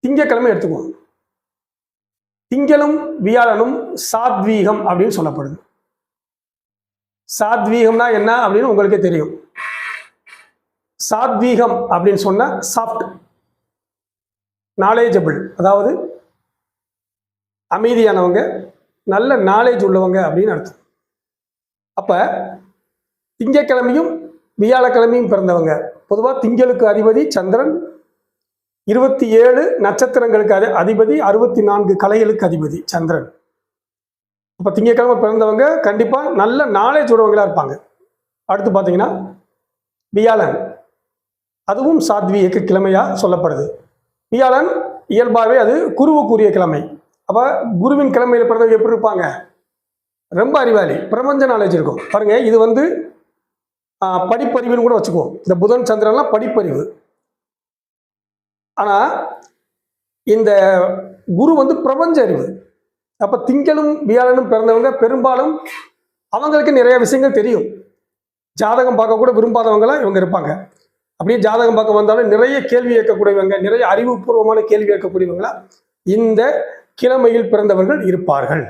திங்கக்கிழமை எடுத்துக்குவோம். திங்களும் வியாழனும் சாத்வீகம் அப்படின்னு சொல்லப்படுது. சாத்வீகம்னா என்ன அப்படின்னு உங்களுக்கே தெரியும். சாத்வீகம் அப்படின்னு சொன்னா சாஃப்ட், நாலேஜபிள், அதாவது அமைதியானவங்க, நல்ல நாலேஜ் உள்ளவங்க அப்படின்னு அர்த்தம். அப்ப திங்கக்கிழமையும் வியாழக்கிழமையும் பிறந்தவங்க, பொதுவாக திங்களுக்கு அதிபதி சந்திரன், 27 நட்சத்திரங்களுக்கு அதிபதி, 64 கலைகளுக்கு அதிபதி சந்திரன். அப்போ திங்கக்கிழமை பிறந்தவங்க கண்டிப்பாக நல்ல நாலேஜ் உடையவங்களா இருப்பாங்க. அடுத்து பார்த்தீங்கன்னா வியாழன், அதுவும் சாத்வீக கிழமையாக சொல்லப்படுது. வியாழன் இயல்பாகவே அது குருவுக்குரிய கிழமை. அப்போ குருவின் கிழமையில் பிறந்தவங்க எப்படி இருப்பாங்க? ரொம்ப அறிவாளி, பிரபஞ்ச நாலேஜ் இருக்கும். பாருங்க, இது வந்து படிப்பறிவுன்னு கூட வச்சுக்குவோம். இந்த புதன் சந்திரன்லாம் படிப்பறிவு. ஆனால் இந்த குரு வந்து பிரபஞ்ச அறிவு. அப்போ திங்களும் வியாழனும் பிறந்தவங்க பெரும்பாலும் அவங்களுக்கு நிறைய விஷயங்கள் தெரியும். ஜாதகம் பார்க்க கூட விரும்பாதவங்களாம் இவங்க இருப்பாங்க. அப்படியே ஜாதகம் பார்க்க வந்தாலும் நிறைய கேள்வி கேட்கக்கூடியவங்க, நிறைய அறிவுபூர்வமான கேள்வி கேட்கக்கூடியவங்களா இந்த கிழமையில் பிறந்தவர்கள் இருப்பார்கள்.